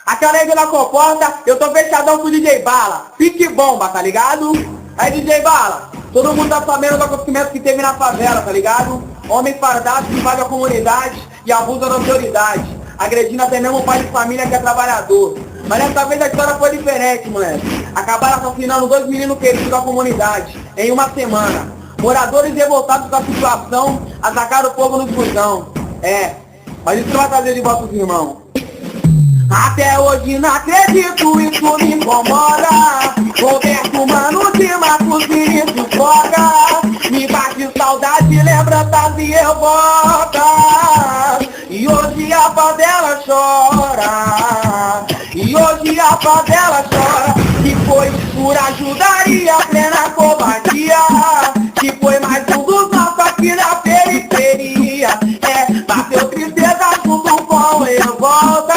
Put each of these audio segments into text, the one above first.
Aquela aí na comporta, eu tô fechadão com o DJ Bala. Pique bomba, tá ligado? Aí DJ Bala, todo mundo tá sabendo do acontecimento que teve na favela, tá ligado? Homem fardado que invade a comunidade e abusa da autoridade, agredindo até mesmo o pai de família que é trabalhador. Mas dessa vez a história foi diferente, moleque. Acabaram assassinando 2 meninos queridos da comunidade em uma semana. Moradores revoltados com a situação atacaram o povo no busão. Mas isso vai trazer de volta os irmãos. Até hoje não acredito, isso me incomoda. Roberto, mano, de Marcos Vinícius Foga. Me bate saudade, lembranças e revolta. E hoje a favela chora. E hoje a favela chora. Que foi por ajudaria, plena covardia. Que foi mais um dos nossos aqui na periferia. Bateu tristeza junto com revolta.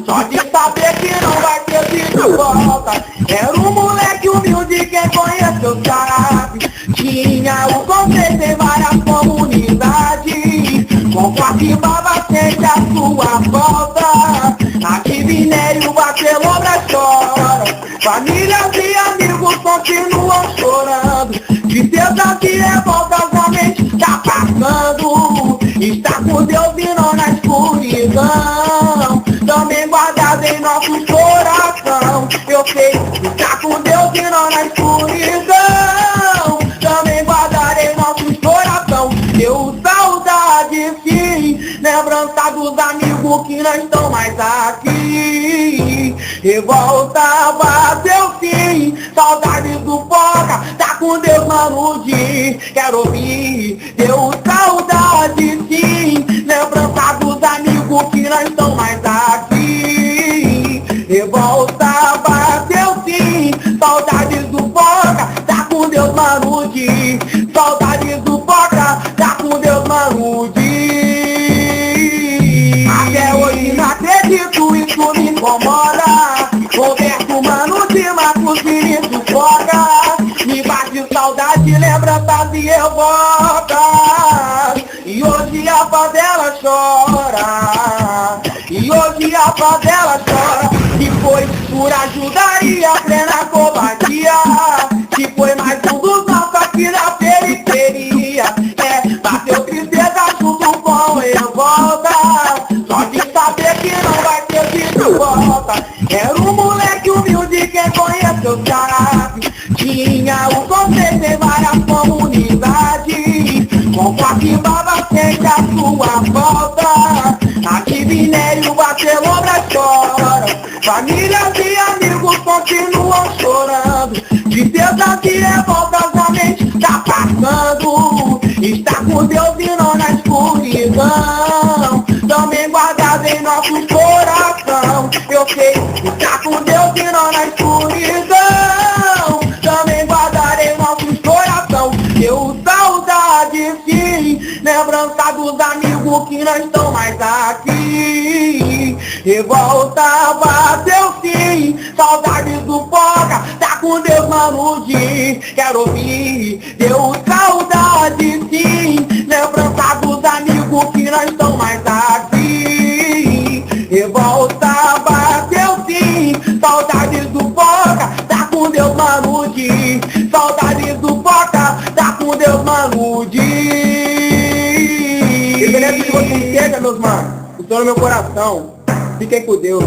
Só de saber que não vai ter de volta. Era um moleque humilde, quem conheceu sabe. Tinha o conceito em várias comunidades. Com quatro babas sempre a sua volta. Aqui Minério, Barcelona chora. Famílias e amigos continuam chorando. Tristeza e revoltas a mente tá passando. Está com Deus e não na escuridão. Também guardado em nosso coração. Eu sei, está com Deus e não na escuridão. Também guardado em nosso coração. Deu saudade sim, lembrança dos amigos que não estão mais aqui. Revolta bateu sim, saudades do Foca. Tá com Deus, mano, de quero ouvir. Deu saudade sim, lembrança dos amigos que não estão mais aqui. Revolta bateu sim, saudades do Foca. Tá com Deus, mano, de saudades do Foca. Tá com Deus, mano, de até hoje não acredito, isso me incomoda. Roberto, mano, de Marcos Vinícius Foga. Me bate saudade, lembranças e revolta. E hoje a favela chora. E hoje a favela chora. Que foi por ajudaria, plena covardia. Que foi mais um dos nossos aqui na periferia. Bateu tristeza junto com revolta. Só de saber que não vai ter de volta. Era um moleque humilde, quem conheceu sabe. Tinha o conceito em várias comunidades. Com quatro babas sempre a sua volta. Aqui Minério, Barcelona chora. Famílias e amigos continuam chorando. Tristeza e revoltas a mente tá passando. Está com Deus e não na escuridão. Também guardado em nosso coração. Eu sei, está com Deus e não na escuridão. Também guardado em nosso coração. Deu saudade sim, lembrança dos amigos que não estão mais aqui. Revolta bateu sim, saudades do Foca. Tá com Deus, mano, de quero ouvir. Deu saudade sim, lembrança dos amigos que não estão mais aqui. Revolta bateu sim, saudades do Foca. Tá com Deus, mano, de saudades do Foca. Tá com Deus, mano, de independente de você seja, meus manos, estou no meu coração. Fiquem com Deus.